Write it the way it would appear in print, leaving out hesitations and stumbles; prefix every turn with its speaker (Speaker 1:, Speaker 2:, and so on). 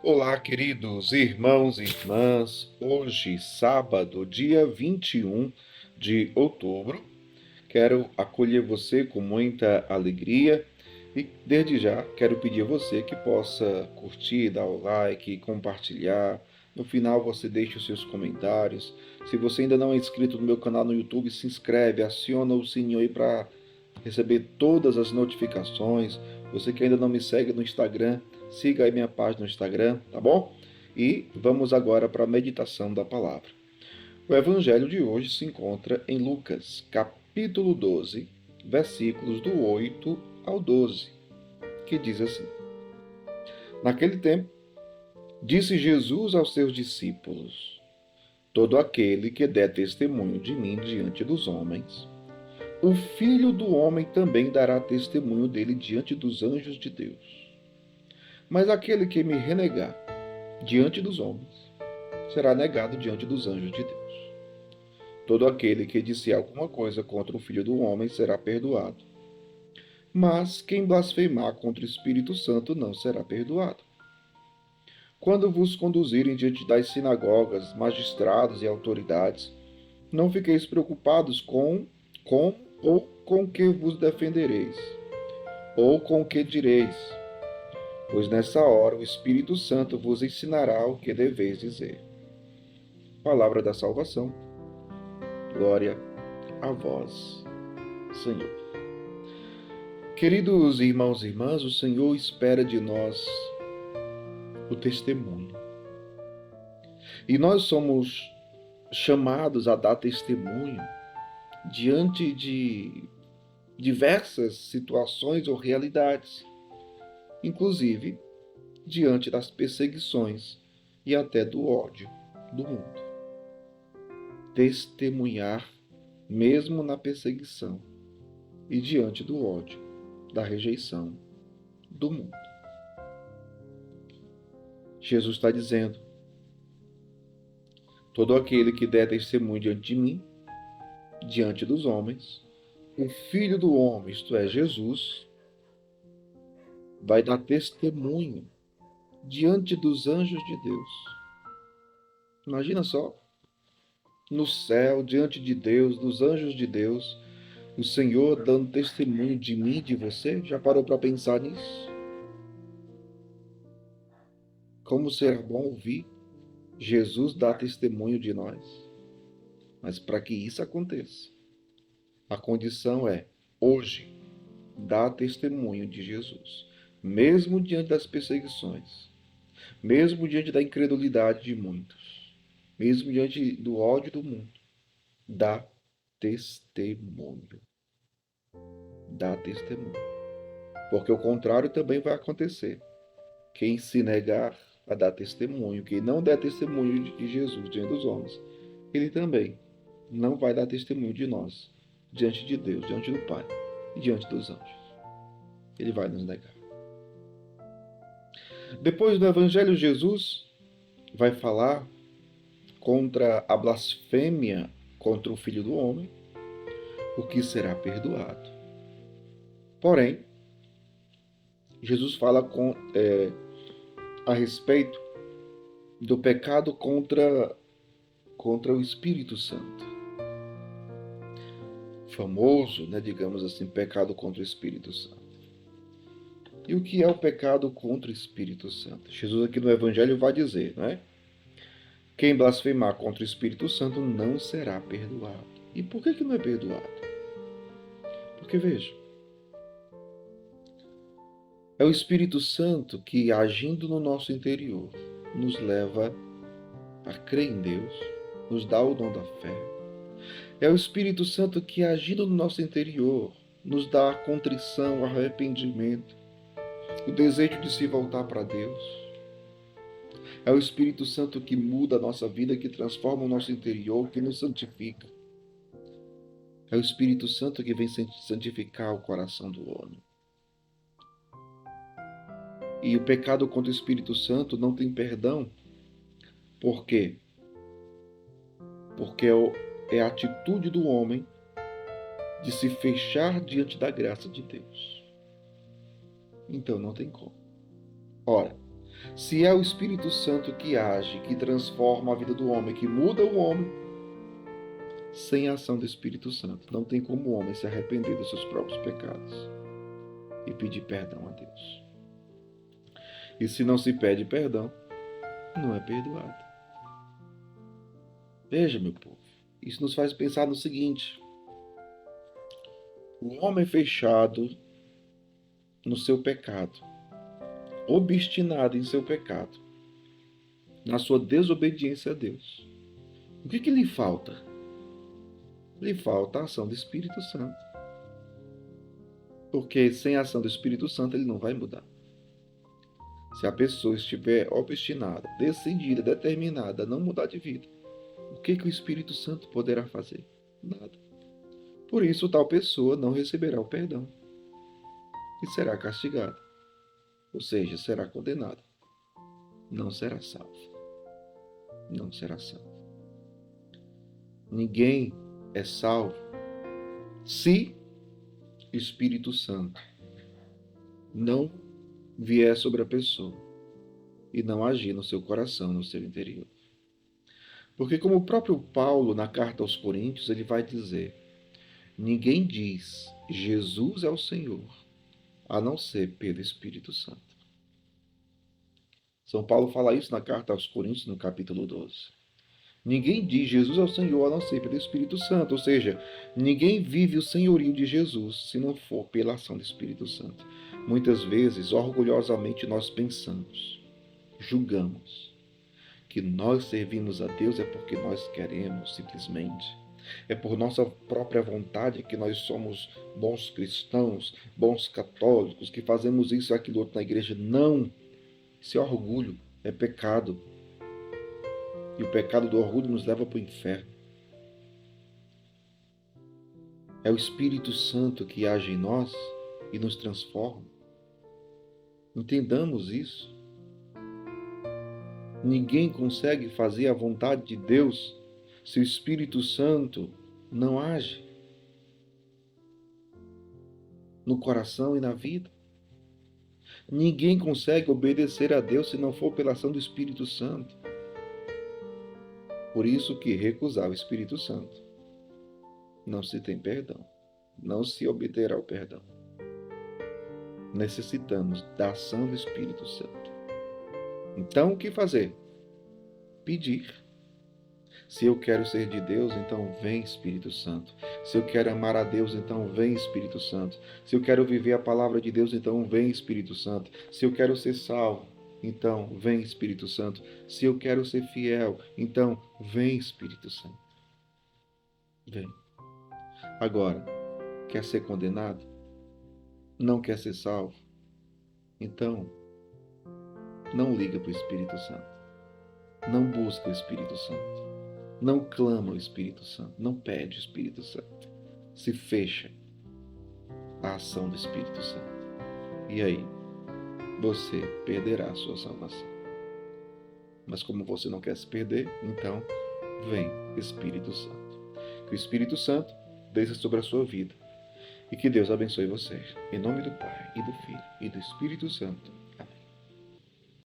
Speaker 1: Olá, queridos irmãos e irmãs. Hoje, sábado, dia 21 de outubro, quero acolher você com muita alegria e, desde já, quero pedir a você que possa curtir, dar o like, compartilhar. No final, você deixe os seus comentários. Se você ainda não é inscrito no meu canal no YouTube, se inscreve, aciona o sininho aí para receber todas as notificações. Você que ainda não me segue no Instagram, siga aí minha página no Instagram, tá bom? E vamos agora para a meditação da palavra. O evangelho de hoje se encontra em Lucas, capítulo 12, versículos do 8 ao 12, que diz assim: Naquele tempo, disse Jesus aos seus discípulos: Todo aquele que der testemunho de mim diante dos homens, o Filho do Homem também dará testemunho dele diante dos anjos de Deus. Mas aquele que me renegar diante dos homens será negado diante dos anjos de Deus. Todo aquele que disser alguma coisa contra o Filho do Homem será perdoado. Mas quem blasfemar contra o Espírito Santo não será perdoado. Quando vos conduzirem diante das sinagogas, magistrados e autoridades, não fiqueis preocupados com ou com que vos defendereis, ou com o que direis, pois nessa hora o Espírito Santo vos ensinará o que deveis dizer. Palavra da salvação. Glória a vós, Senhor. Queridos irmãos e irmãs, o Senhor espera de nós o testemunho. E nós somos chamados a dar testemunho diante de diversas situações ou realidades, inclusive diante das perseguições e até do ódio do mundo. Testemunhar mesmo na perseguição e diante do ódio, da rejeição do mundo. Jesus está dizendo: todo aquele que der testemunho diante de mim, diante dos homens, o Filho do Homem, isto é, Jesus, vai dar testemunho diante dos anjos de Deus. Imagina só, no céu, diante de Deus, dos anjos de Deus, o Senhor dando testemunho de mim e de você. Já parou para pensar nisso? Como será bom ouvir Jesus dar testemunho de nós. Mas para que isso aconteça, a condição é, hoje, dar testemunho de Jesus. Mesmo diante das perseguições, mesmo diante da incredulidade de muitos, mesmo diante do ódio do mundo, dá testemunho. Dá testemunho. Porque o contrário também vai acontecer. Quem se negar a dar testemunho, quem não der testemunho de Jesus diante dos homens, ele também não vai dar testemunho de nós diante de Deus, diante do Pai e diante dos anjos. Ele vai nos negar. Depois do Evangelho, Jesus vai falar contra a blasfêmia contra o Filho do Homem, o que será perdoado. Porém, Jesus fala a respeito do pecado contra o Espírito Santo. Famoso, digamos assim, pecado contra o Espírito Santo. E o que é o pecado contra o Espírito Santo? Jesus aqui no Evangelho vai dizer, quem blasfemar contra o Espírito Santo não será perdoado. E por que não é perdoado? Porque, veja, é o Espírito Santo que, agindo no nosso interior, nos leva a crer em Deus, nos dá o dom da fé. É o Espírito Santo que, agindo no nosso interior, nos dá a contrição, o arrependimento, o desejo de se voltar para Deus. É o Espírito Santo que muda a nossa vida, que transforma o nosso interior, que nos santifica. É o Espírito Santo que vem santificar o coração do homem. E o pecado contra o Espírito Santo não tem perdão. Por quê? Porque é a atitude do homem de se fechar diante da graça de Deus. Então não tem como. Ora, Se é o Espírito Santo que age, que transforma a vida do homem, que muda o homem, sem a ação do Espírito Santo, não tem como o homem se arrepender dos seus próprios pecados e pedir perdão a Deus. E se não se pede perdão, não é perdoado. Veja, meu povo, isso nos faz pensar no seguinte: o homem fechado no seu pecado, obstinado em seu pecado, na sua desobediência a Deus, o que lhe falta? Lhe falta a ação do Espírito Santo. Porque sem a ação do Espírito Santo ele não vai mudar. Se a pessoa estiver obstinada, decidida, determinada a não mudar de vida, o que o Espírito Santo poderá fazer? Nada. Por isso, tal pessoa não receberá o perdão e será castigada, ou seja, será condenada. Não será salva. Não será salva. Ninguém é salvo se o Espírito Santo não vier sobre a pessoa e não agir no seu coração, no seu interior. Porque como o próprio Paulo, na carta aos Coríntios, ele vai dizer: ninguém diz Jesus é o Senhor, a não ser pelo Espírito Santo. São Paulo fala isso na carta aos Coríntios, no capítulo 12. Ninguém diz Jesus é o Senhor, a não ser pelo Espírito Santo. Ou seja, ninguém vive o senhorio de Jesus se não for pela ação do Espírito Santo. Muitas vezes, orgulhosamente, nós pensamos, julgamos, que nós servimos a Deus é porque nós queremos, simplesmente. É por nossa própria vontade que nós somos bons cristãos, bons católicos, que fazemos isso e aquilo outro na igreja. Não! Isso é orgulho, é pecado. E o pecado do orgulho nos leva para o inferno. É o Espírito Santo que age em nós e nos transforma. Entendamos isso. Ninguém consegue fazer a vontade de Deus se o Espírito Santo não age no coração e na vida. Ninguém consegue obedecer a Deus se não for pela ação do Espírito Santo. Por isso que recusar o Espírito Santo não se tem perdão, não se obterá o perdão. Necessitamos da ação do Espírito Santo. Então o que fazer? Pedir. Se eu quero ser de Deus, então vem Espírito Santo. Se eu quero amar a Deus, então vem Espírito Santo. Se eu quero viver a palavra de Deus, então vem Espírito Santo. Se eu quero ser salvo, então vem Espírito Santo. Se eu quero ser fiel, então vem Espírito Santo. Vem. Agora, quer ser condenado? Não quer ser salvo? Então, não liga para o Espírito Santo. Não busca o Espírito Santo. Não clama o Espírito Santo. Não pede o Espírito Santo. Se fecha à ação do Espírito Santo. E aí, você perderá a sua salvação. Mas como você não quer se perder, então vem Espírito Santo. Que o Espírito Santo desça sobre a sua vida. E que Deus abençoe você. Em nome do Pai, e do Filho, e do Espírito Santo.